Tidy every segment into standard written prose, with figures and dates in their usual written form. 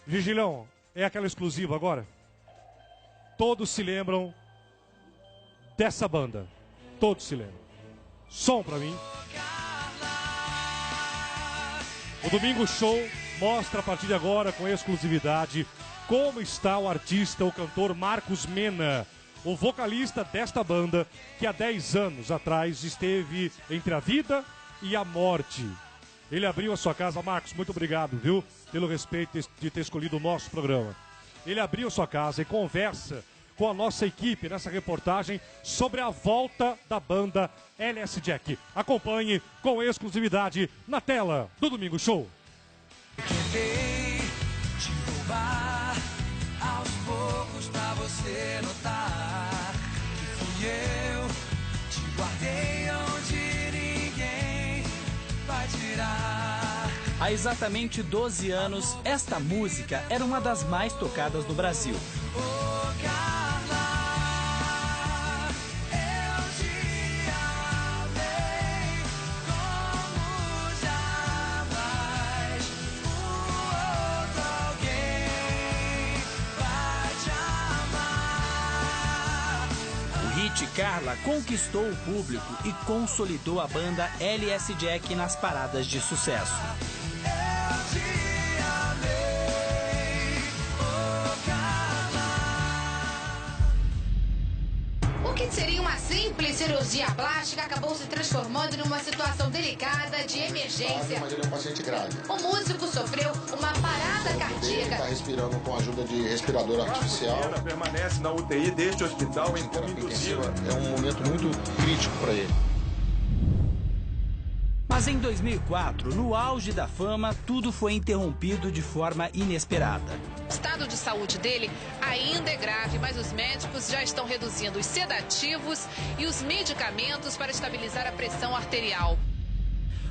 Vigilão, é aquela exclusiva agora? Todos se lembram dessa banda. Todos se lembram. Som pra mim. O Domingo Show mostra a partir de agora, com exclusividade, como está o artista, o cantor Marcos Mena, o vocalista desta banda, que há 10 anos atrás esteve entre a vida e a morte. Ele abriu a sua casa. Marcos, muito obrigado, viu, pelo respeito de ter escolhido o nosso programa. Ele abriu a sua casa e conversa com a nossa equipe nessa reportagem sobre a volta da banda LS Jack. Acompanhe com exclusividade na tela do Domingo Show. Tentei te roubar aos poucos pra você notar que fui eu, te guardei onde ninguém vai tirar. Há exatamente 12 anos, esta música era uma das mais tocadas no Brasil. Carla conquistou o público e consolidou a banda LS Jack nas paradas de sucesso. O que seria uma simples cirurgia plástica acabou se transformando numa situação delicada de emergência. Mas ele é um paciente grave. O músico sofreu uma parada cardíaca. Ele está respirando com a ajuda de respirador artificial. Ela permanece na UTI deste hospital em coma induzido. É um momento muito crítico para ele. Mas em 2004, no auge da fama, tudo foi interrompido de forma inesperada. O estado de saúde dele ainda é grave, mas os médicos já estão reduzindo os sedativos e os medicamentos para estabilizar a pressão arterial.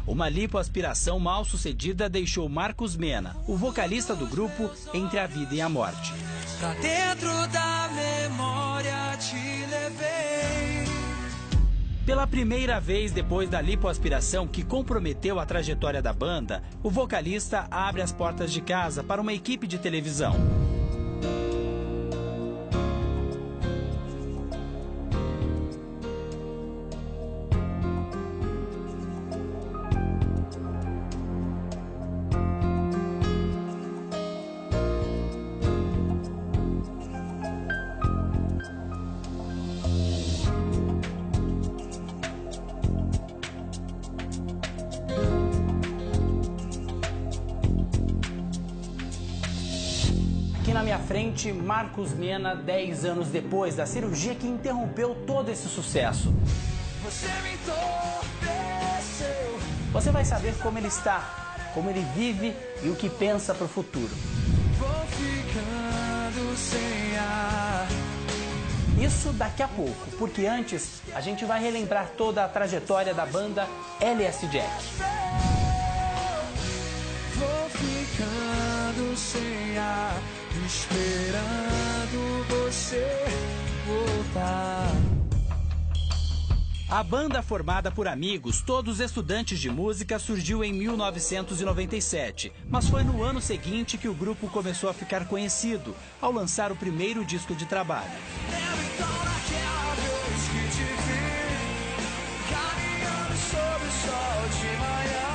Uma lipoaspiração mal sucedida deixou Marcos Mena, o vocalista do grupo, entre a vida e a morte. Pra dentro da memória te levei. Pela primeira vez depois da lipoaspiração que comprometeu a trajetória da banda, o vocalista abre as portas de casa para uma equipe de televisão. Na minha frente, Marcos Mena, 10 anos depois da cirurgia que interrompeu todo esse sucesso. Você me entorpeceu. Você vai saber como ele está, como ele vive e o que pensa para o futuro. Vou ficando sem ar. Isso daqui a pouco, porque antes a gente vai relembrar toda a trajetória da banda LS Jack. Vou ficando sem ar, esperando você voltar. A banda, formada por amigos, todos estudantes de música, surgiu em 1997. Mas foi no ano seguinte que o grupo começou a ficar conhecido, ao lançar o primeiro disco de trabalho. Lembro então daquela vez que te vi, caminhando sob o sol de manhã.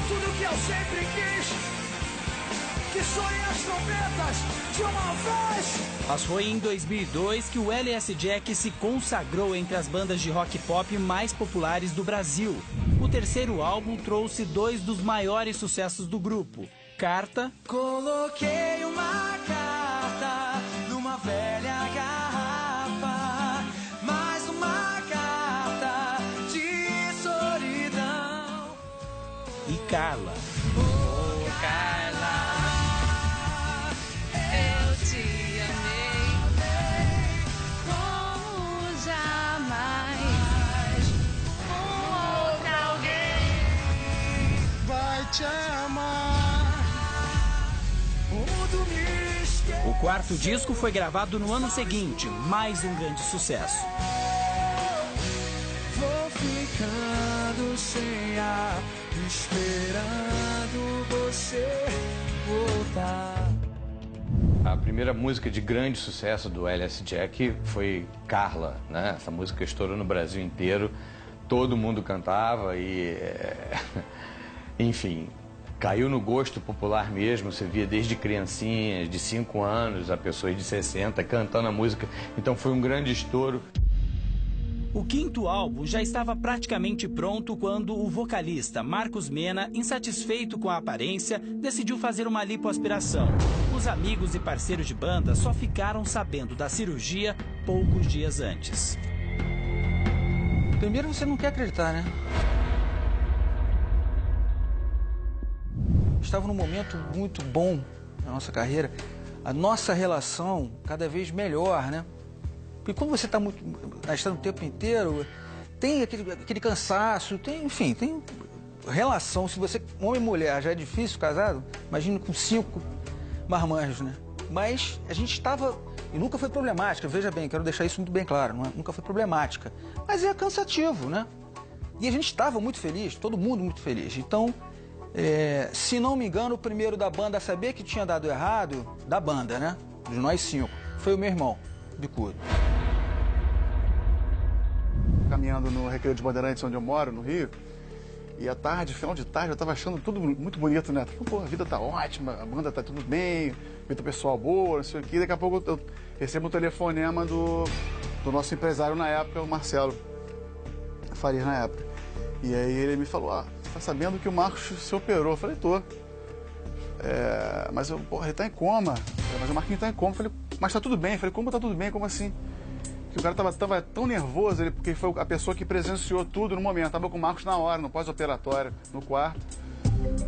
Tudo que eu sempre quis, que sonhei as trombetas de uma vez. Mas foi em 2002 que o LS Jack se consagrou entre as bandas de rock pop mais populares do Brasil. O terceiro álbum trouxe 2 dos maiores sucessos do grupo, Carta. Coloquei uma carta numa velha garrafa, mais uma carta de solidão. E Carla. O quarto disco foi gravado no ano seguinte, mais um grande sucesso. Vou ficando sem ar, esperando você. você voltar. A primeira música de grande sucesso do L.S. Jack foi Carla, né? Essa música estourou no Brasil inteiro, todo mundo cantava e, enfim, caiu no gosto popular mesmo. Você via desde criancinhas de 5 anos a pessoas de 60 cantando a música, então foi um grande estouro. O quinto álbum já estava praticamente pronto quando o vocalista Marcos Mena, insatisfeito com a aparência, decidiu fazer uma lipoaspiração. Os amigos e parceiros de banda só ficaram sabendo da cirurgia poucos dias antes. Primeiro, você não quer acreditar, né? Estava num momento muito bom na nossa carreira, a nossa relação cada vez melhor, né? Porque quando você está na estrada o tempo inteiro, tem aquele cansaço, enfim, tem relação. Se você, homem e mulher, já é difícil casado, imagina com 5 marmanjos, né? Mas a gente estava, e nunca foi problemática, veja bem, quero deixar isso muito bem claro, nunca foi problemática. Mas é cansativo, né? E a gente estava muito feliz, todo mundo muito feliz. Então, se não me engano, o primeiro da banda a saber que tinha dado errado, da banda, né? De nós 5, foi o meu irmão, Bicudo. Caminhando no Recreio dos Bandeirantes, onde eu moro, no Rio, e à tarde, final de tarde, eu tava achando tudo muito bonito, né? Pô, a vida tá ótima, a banda tá tudo bem, vida pessoal boa, não sei o quê. Daqui a pouco eu recebo um telefonema do nosso empresário na época, o Marcelo Farias, na época. E aí ele me falou, você tá sabendo que o Marcos se operou? Eu falei, tô. Mas ele tá em coma. Mas o Marquinhos tá em coma. Eu falei, mas tá tudo bem. Eu falei, como tá tudo bem? Como assim? Que o cara tava tão nervoso, porque foi a pessoa que presenciou tudo no momento. Tava com o Marcos na hora, no pós-operatório, no quarto.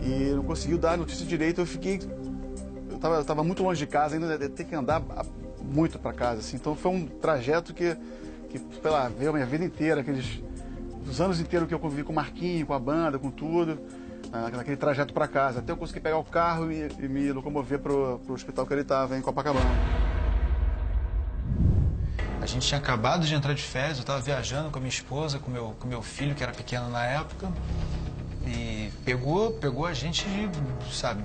E não conseguiu dar a notícia direito. Eu tava muito longe de casa, ainda ter que andar muito para casa, assim. Então foi um trajeto que sei lá, veio a minha vida inteira, os anos inteiros que eu convivi com o Marquinhos, com a banda, com tudo, naquele trajeto para casa, até eu conseguir pegar o carro e me locomover pro hospital que ele estava, em Copacabana. A gente tinha acabado de entrar de férias, eu estava viajando com a minha esposa, com meu filho, que era pequeno na época, e pegou a gente, sabe,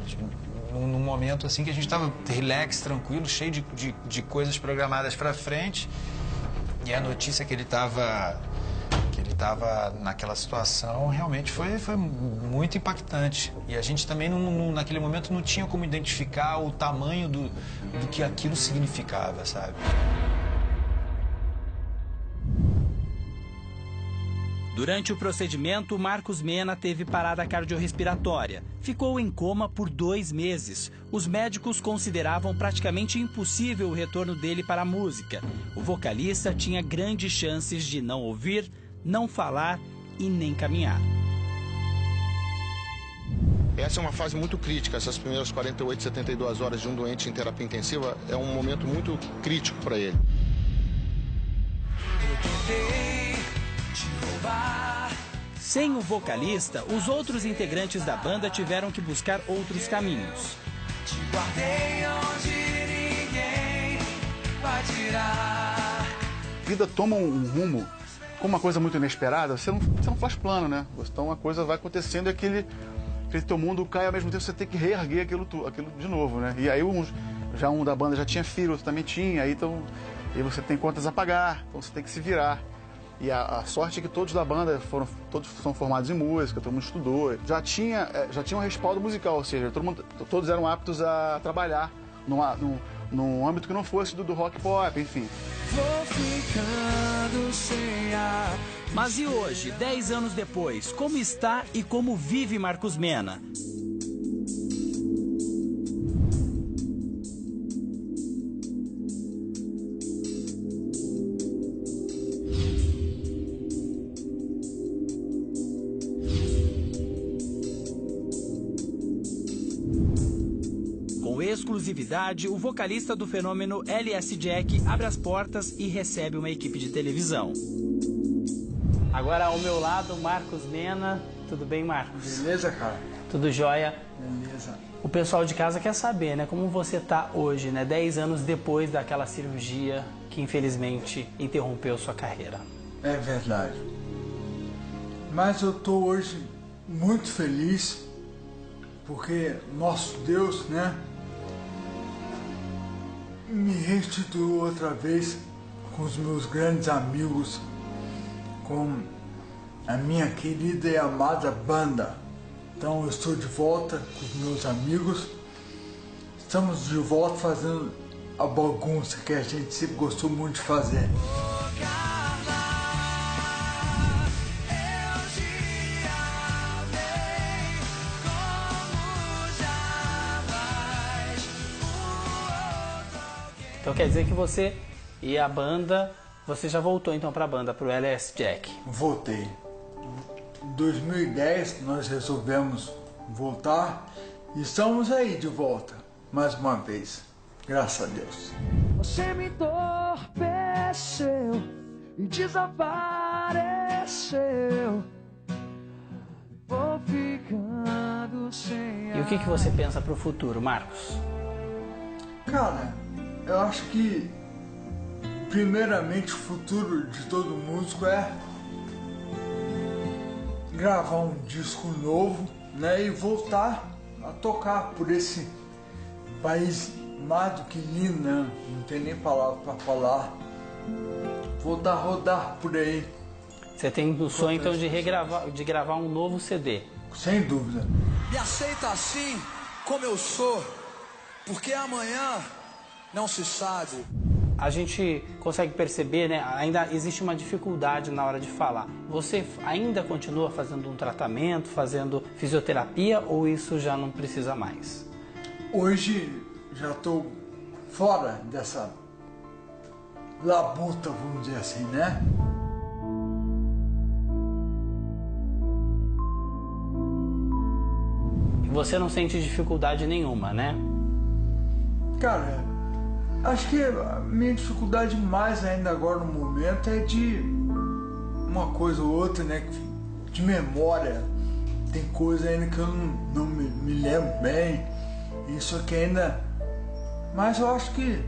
num momento assim que a gente estava relax, tranquilo, cheio de coisas programadas para frente, e a notícia que ele estava naquela situação realmente foi muito impactante. E a gente também, naquele momento, não tinha como identificar o tamanho do que aquilo significava, sabe? Durante o procedimento, Marcos Mena teve parada cardiorrespiratória. Ficou em coma por 2 meses. Os médicos consideravam praticamente impossível o retorno dele para a música. O vocalista tinha grandes chances de não ouvir, não falar e nem caminhar. Essa é uma fase muito crítica. Essas primeiras 48, 72 horas de um doente em terapia intensiva é um momento muito crítico para ele. Sem o vocalista, os outros integrantes da banda tiveram que buscar outros caminhos. Te guardei onde ninguém vai tirar. A vida toma um rumo, como uma coisa muito inesperada, você não faz plano, né? Então uma coisa vai acontecendo e aquele teu mundo cai, ao mesmo tempo você tem que reerguer aquilo de novo, né? E aí um da banda já tinha filho, outro também tinha, aí você tem contas a pagar, então você tem que se virar. E a sorte é que todos da banda todos são formados em música, todo mundo estudou. Já tinha um respaldo musical, ou seja, todos eram aptos a trabalhar num âmbito que não fosse do rock pop, enfim. Vou ficando sem ar. Mas e hoje, 10 anos depois, como está e como vive Marcos Mena? Exclusividade, o vocalista do fenômeno L.S. Jack abre as portas e recebe uma equipe de televisão. Agora ao meu lado, Marcos Mena. Tudo bem, Marcos? Beleza, cara? Tudo jóia? Beleza. O pessoal de casa quer saber, né? Como você tá hoje, né? 10 anos depois daquela cirurgia que infelizmente interrompeu sua carreira. É verdade. Mas eu tô hoje muito feliz porque nosso Deus, né, me restituiu outra vez com os meus grandes amigos, com a minha querida e amada banda. Então eu estou de volta com os meus amigos, estamos de volta fazendo a bagunça que a gente sempre gostou muito de fazer. Então quer dizer que você e a banda, você já voltou então para a banda, para o LS Jack? Voltei. Em 2010 nós resolvemos voltar e estamos aí de volta, mais uma vez, graças a Deus. Você me entorpeceu e desapareceu. Vou ficando sem. E o que você pensa para o futuro, Marcos? Cara, eu acho que primeiramente o futuro de todo músico é gravar um disco novo, né, e voltar a tocar por esse país mais do que lindo, né? Não tem nem palavra para falar. Voltar a rodar por aí. Você tem o sonho então de gravar um novo CD? Sem dúvida. Me aceita assim como eu sou, porque amanhã não se sabe. A gente consegue perceber, né? Ainda existe uma dificuldade na hora de falar. Você ainda continua fazendo um tratamento, fazendo fisioterapia, ou isso já não precisa mais? Hoje já estou fora dessa labuta, vamos dizer assim, né? Você não sente dificuldade nenhuma, né? Cara, acho que a minha dificuldade mais ainda agora no momento é de uma coisa ou outra, né? De memória. Tem coisa ainda que eu não me lembro bem. Isso aqui ainda... Mas eu acho que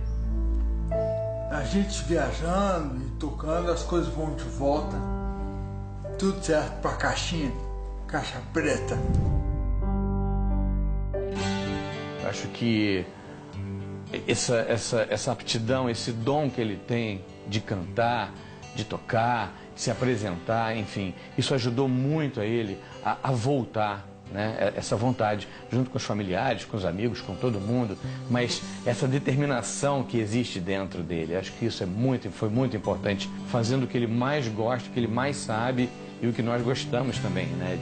a gente viajando e tocando, as coisas vão de volta. Tudo certo pra caixinha. Caixa preta. Eu acho que essa aptidão, esse dom que ele tem de cantar, de tocar, de se apresentar, enfim, isso ajudou muito a ele a voltar, né? Essa vontade, junto com os familiares, com os amigos, com todo mundo, mas essa determinação que existe dentro dele, acho que isso foi muito importante, fazendo o que ele mais gosta, o que ele mais sabe e o que nós gostamos também, né?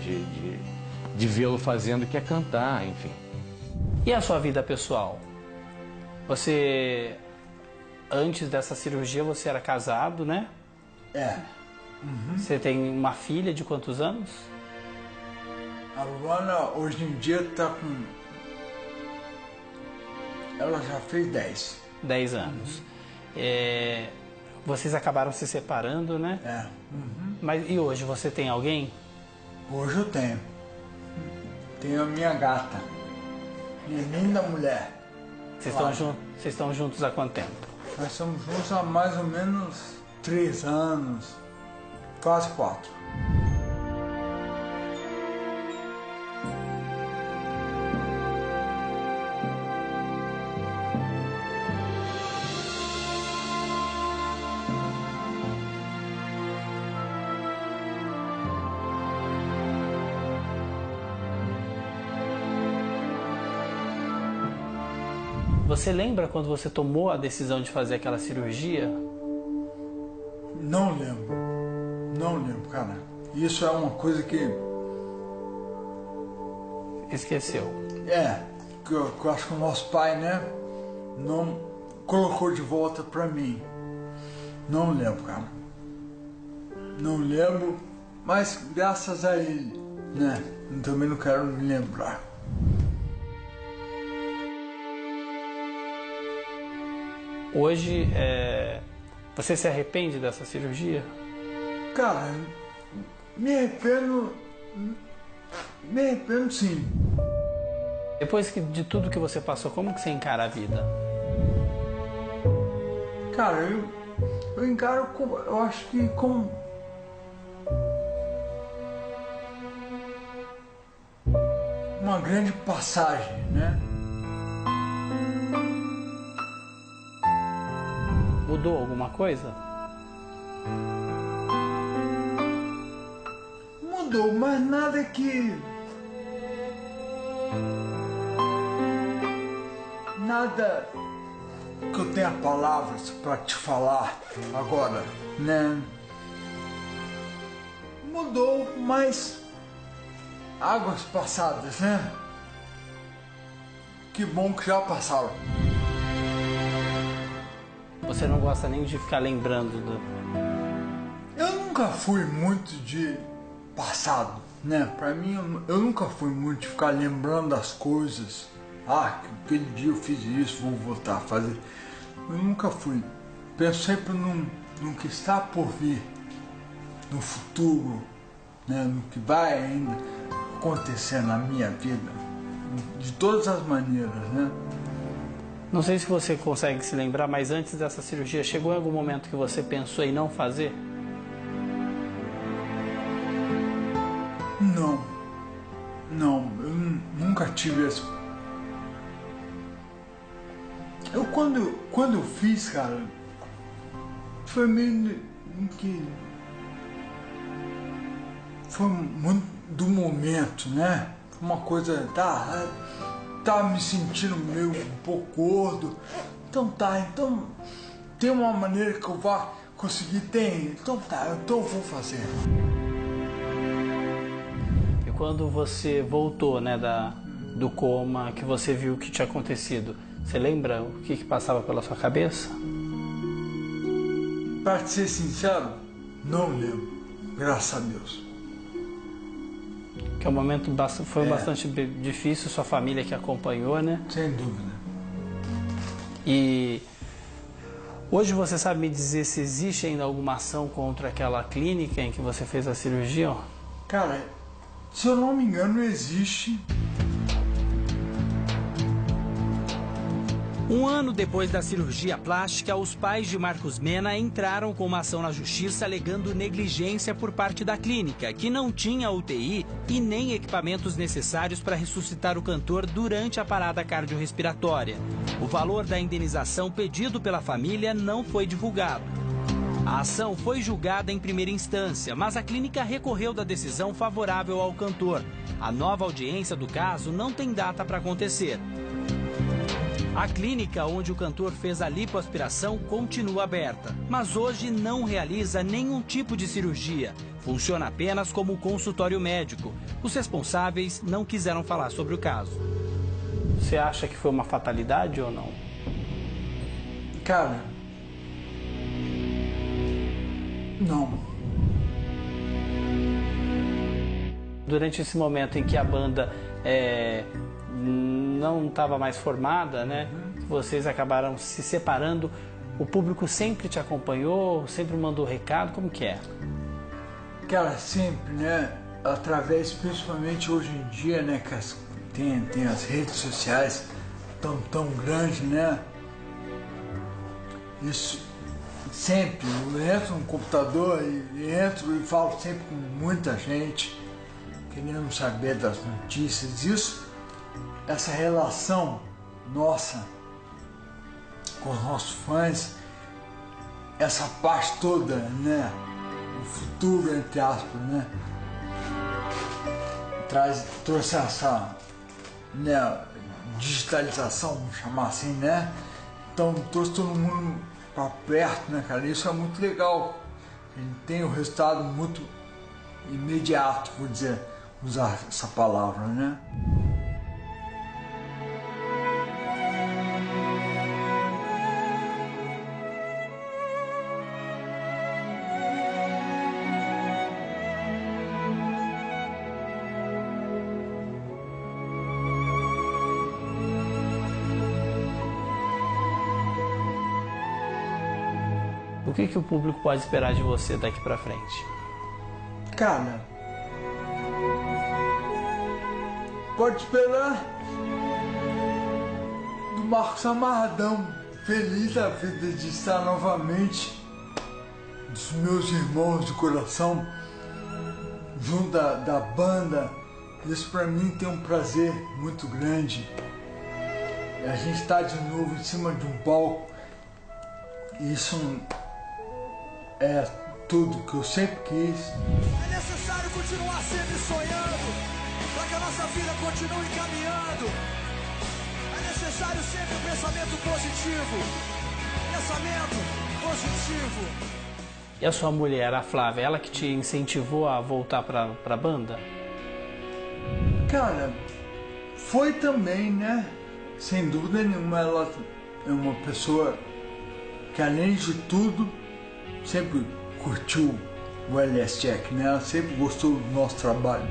De vê-lo fazendo, que é cantar, enfim. E a sua vida pessoal? Você, antes dessa cirurgia, você era casado, né? É. Você tem uma filha de quantos anos? A Luana hoje em dia tá com... Ela já fez 10. 10 anos. Vocês acabaram se separando, né? É. Mas e hoje, você tem alguém? Hoje eu tenho. Tenho a minha gata. Minha linda mulher. Vocês estão juntos há quanto tempo? Nós estamos juntos há mais ou menos 3 anos. Quase 4. Você lembra quando você tomou a decisão de fazer aquela cirurgia? Não lembro. Não lembro, cara. Isso é uma coisa que... Esqueceu. Que eu acho que o nosso pai, né, não colocou de volta pra mim. Não lembro, cara. Não lembro, mas graças a ele, né, também não quero me lembrar. Hoje, você se arrepende dessa cirurgia? Cara, me arrependo sim. Depois de tudo que você passou, como que você encara a vida? Cara, eu encaro, eu acho que como uma uma grande passagem, né? Mudou alguma coisa? Mudou, mas nada que... Nada que eu tenha palavras para te falar agora, né? Mudou, mas águas passadas, né? Que bom que já passaram. Você não gosta nem de ficar lembrando do... Eu nunca fui muito de passado, né? Pra mim, eu nunca fui muito de ficar lembrando das coisas. Ah, aquele dia eu fiz isso, vou voltar a fazer. Eu nunca fui. Penso sempre no que está por vir, no futuro, né? No que vai ainda acontecer na minha vida, de todas as maneiras, né? Não sei se você consegue se lembrar, mas antes dessa cirurgia, chegou em algum momento que você pensou em não fazer? Não, eu nunca tive isso. Eu quando eu fiz, cara, foi meio que... Foi muito do momento, né? Foi uma coisa, tá me sentindo meio um pouco gordo. Então tem uma maneira que eu vá conseguir, então eu vou fazer. E quando você voltou, né, do coma, que você viu o que tinha acontecido, você lembra o que passava pela sua cabeça? Pra ser sincero, não lembro, graças a Deus. Que é um momento foi bastante difícil, sua família que acompanhou, né? Sem dúvida. E hoje você sabe me dizer se existe ainda alguma ação contra aquela clínica em que você fez a cirurgia? Cara, se eu não me engano, existe. Um ano depois da cirurgia plástica, os pais de Marcos Mena entraram com uma ação na justiça alegando negligência por parte da clínica, que não tinha UTI e nem equipamentos necessários para ressuscitar o cantor durante a parada cardiorrespiratória. O valor da indenização pedido pela família não foi divulgado. A ação foi julgada em primeira instância, mas a clínica recorreu da decisão favorável ao cantor. A nova audiência do caso não tem data para acontecer. A clínica onde o cantor fez a lipoaspiração continua aberta, mas hoje não realiza nenhum tipo de cirurgia. Funciona apenas como consultório médico. Os responsáveis não quiseram falar sobre o caso. Você acha que foi uma fatalidade ou não? Cara, não. Durante esse momento em que a banda não estava mais formada, né? Vocês acabaram se separando. O público sempre te acompanhou, sempre mandou recado, como que é? Cara, sempre, né? Através, principalmente hoje em dia, né? Que tem as redes sociais tão grandes, né? Isso sempre. Eu entro no computador e entro e falo sempre com muita gente querendo saber das notícias. Essa relação nossa com os nossos fãs, essa parte toda, né? O futuro, entre aspas, né? Trouxe essa, né, digitalização, vamos chamar assim, né? Então trouxe todo mundo para perto, né, cara? Isso é muito legal. A gente tem um resultado muito imediato, vou dizer, usar essa palavra, né? O que o público pode esperar de você daqui pra frente? Cara, pode esperar do Marcos amarradão, feliz da vida de estar novamente dos meus irmãos de coração, junto da banda, Isso para mim tem um prazer muito grande. A gente está de novo em cima de um palco. Isso é tudo que eu sempre quis. É necessário continuar sempre sonhando, para que a nossa vida continue caminhando. É necessário sempre um pensamento positivo. Pensamento positivo. E a sua mulher, a Flávia, ela que te incentivou a voltar pra banda? Cara, foi também, né? Sem dúvida nenhuma, ela é uma pessoa que, além de tudo, sempre curtiu o LS Jack, né? Ela sempre gostou do nosso trabalho.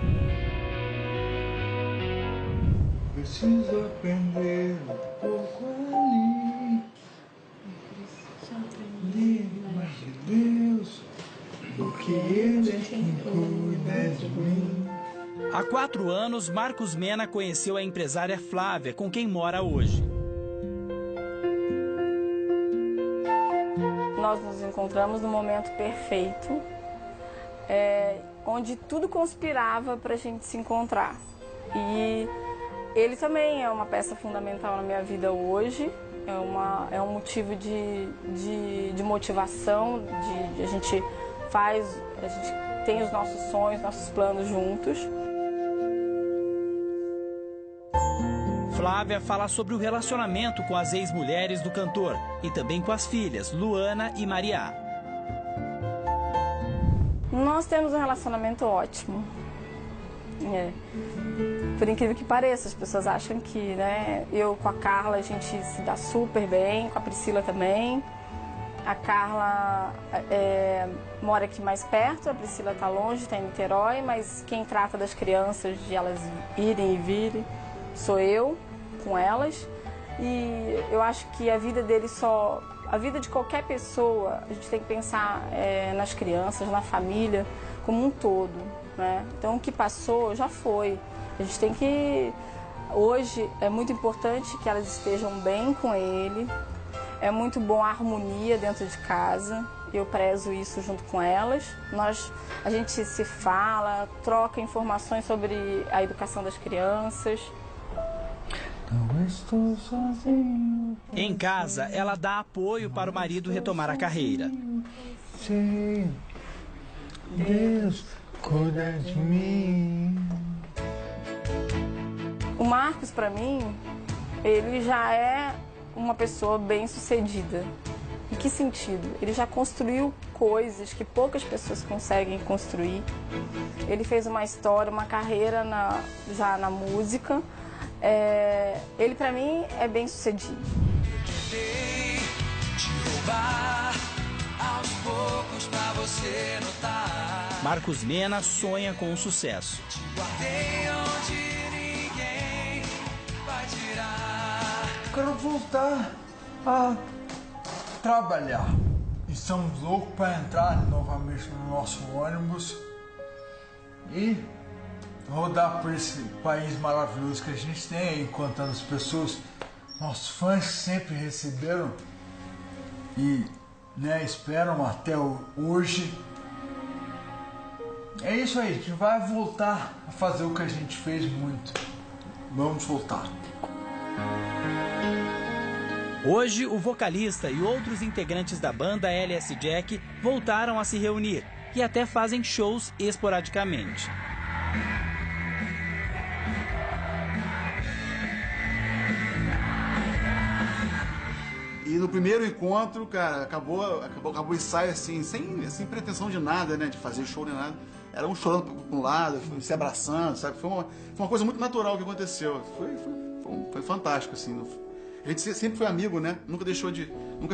Preciso aprender um pouco ali. Mais de Deus, porque Ele é quem cuida de mim. Há 4 anos, Marcos Mena conheceu a empresária Flávia, com quem mora hoje. Nós nos encontramos no momento perfeito, onde tudo conspirava para a gente se encontrar. E ele também é uma peça fundamental na minha vida hoje, é um motivo de motivação, a gente tem os nossos sonhos, nossos planos juntos. Flávia fala sobre o relacionamento com as ex-mulheres do cantor e também com as filhas, Luana e Maria. Nós temos um relacionamento ótimo. Por incrível que pareça, as pessoas acham que, né, eu com a Carla a gente se dá super bem, com a Priscila também. A Carla mora aqui mais perto, a Priscila está longe, está em Niterói, mas quem trata das crianças, de elas irem e virem, sou eu com elas. E eu acho que a vida deles a vida de qualquer pessoa, a gente tem que pensar nas crianças, na família, como um todo, né? Então o que passou já foi. A gente tem que... Hoje é muito importante que elas estejam bem com ele. É muito bom a harmonia dentro de casa. Eu prezo isso junto com elas. A gente se fala, troca informações sobre a educação das crianças. Não estou sozinho. Em casa, ela dá apoio para o marido retomar a carreira. Sim, Deus cuida de mim. O Marcos, para mim, ele já é uma pessoa bem-sucedida. Em que sentido? Ele já construiu coisas que poucas pessoas conseguem construir. Ele fez uma história, uma carreira já na música. Ele, para mim, é bem-sucedido. Marcos Mena sonha com o sucesso. Quero voltar a trabalhar. Estamos loucos para entrar novamente no nosso ônibus e rodar por esse país maravilhoso que a gente tem, encontrando as pessoas, nossos fãs que sempre receberam e, né, esperam até hoje. É isso aí, a gente vai voltar a fazer o que a gente fez muito. Vamos voltar. Hoje, o vocalista e outros integrantes da banda LS Jack voltaram a se reunir e até fazem shows esporadicamente. E no primeiro encontro, cara, acabou o ensaio assim, sem pretensão de nada, né? De fazer show nem nada. Era um chorando para um lado, se abraçando, sabe? Foi uma coisa muito natural que aconteceu. Foi fantástico, assim. A gente sempre foi amigo, né? Nunca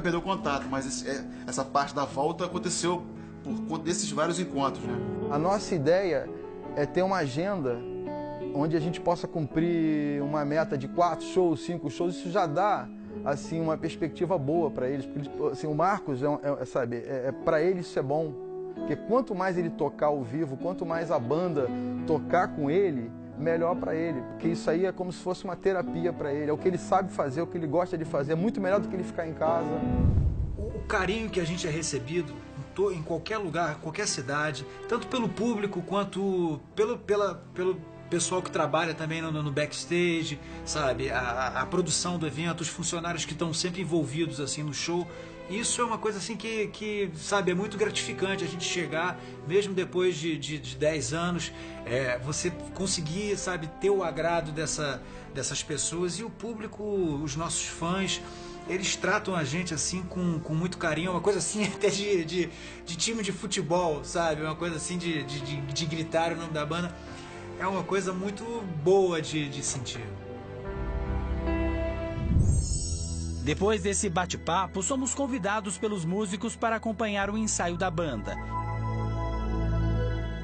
perdeu contato, mas essa parte da volta aconteceu por conta desses vários encontros, né? A nossa ideia é ter uma agenda onde a gente possa cumprir uma meta de 4 shows, 5 shows. Isso já dá, assim, uma perspectiva boa para eles. Porque, assim, o Marcos, para ele isso é bom. Porque quanto mais ele tocar ao vivo, quanto mais a banda tocar com ele, melhor para ele, porque isso aí é como se fosse uma terapia para ele, é o que ele sabe fazer, é o que ele gosta de fazer, é muito melhor do que ele ficar em casa. O carinho que a gente é recebido em qualquer lugar, qualquer cidade, tanto pelo público quanto pessoal que trabalha também no backstage, sabe? A produção do evento, os funcionários que estão sempre envolvidos assim no show. Isso é uma coisa assim que sabe, é muito gratificante a gente chegar, mesmo depois de 10 anos, você conseguir, sabe, ter o agrado dessas pessoas. E o público, os nossos fãs, eles tratam a gente assim com muito carinho, uma coisa assim até de time de futebol, sabe? Uma coisa assim de gritar o nome da banda. É uma coisa muito boa de sentir. Depois desse bate-papo, somos convidados pelos músicos para acompanhar o ensaio da banda.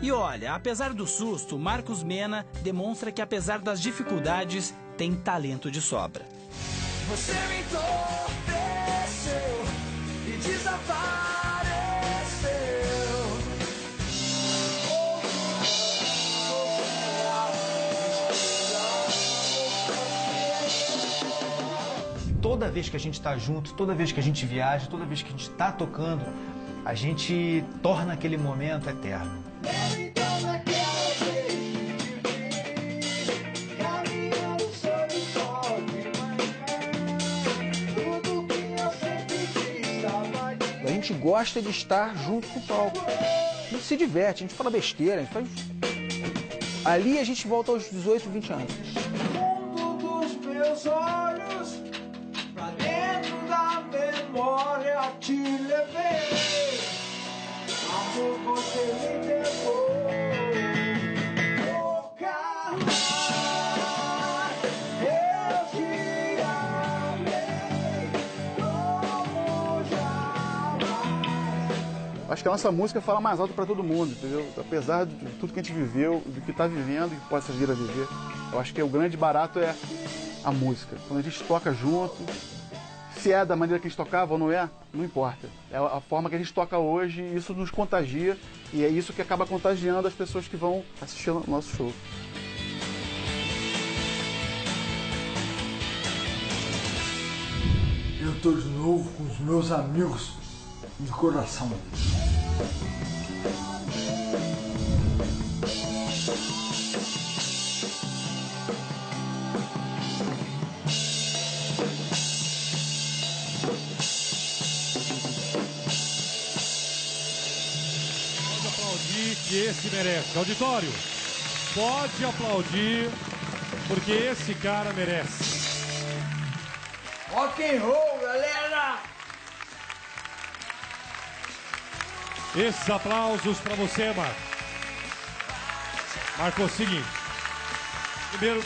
E olha, apesar do susto, Marcos Mena demonstra que, apesar das dificuldades, tem talento de sobra. Você me entorpeceu e desapareceu. Toda vez que a gente está junto, toda vez que a gente viaja, toda vez que a gente está tocando, a gente torna aquele momento eterno. A gente gosta de estar junto com o palco. A gente se diverte, a gente fala besteira, a gente faz... Ali a gente volta aos 18, 20 anos. Fundo dos meus olhos, pra dentro da memória te levei. Amor, você me levou. Oh, Carla, eu te amei como jamais. Acho que a nossa música fala mais alto para todo mundo, entendeu? Apesar de tudo que a gente viveu, do que está vivendo e que possa vir a viver, eu acho que o grande barato é a música. Quando a gente toca junto, se é da maneira que a gente tocava ou não é, não importa. É a forma que a gente toca hoje, e isso nos contagia, e é isso que acaba contagiando as pessoas que vão assistir o nosso show. Eu tô de novo com os meus amigos de coração. Pode aplaudir que esse merece. Auditório, pode aplaudir porque esse cara merece. Rock and roll, galera! Esses aplausos pra você, Marco. Marco, é o seguinte. Primeiro,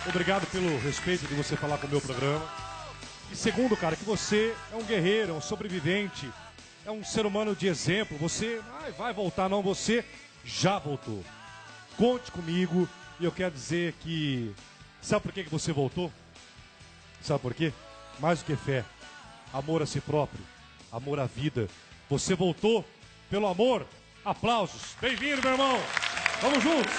obrigado pelo respeito de você falar com o meu programa. E segundo, cara, que você é um guerreiro, é um sobrevivente, é um ser humano de exemplo. Você vai voltar, não, você já voltou. Conte comigo. E eu quero dizer que... Sabe por que você voltou? Sabe por quê? Mais do que fé. Amor a si próprio. Amor à vida. Você voltou pelo amor. Aplausos. Bem-vindo, meu irmão. Vamos juntos.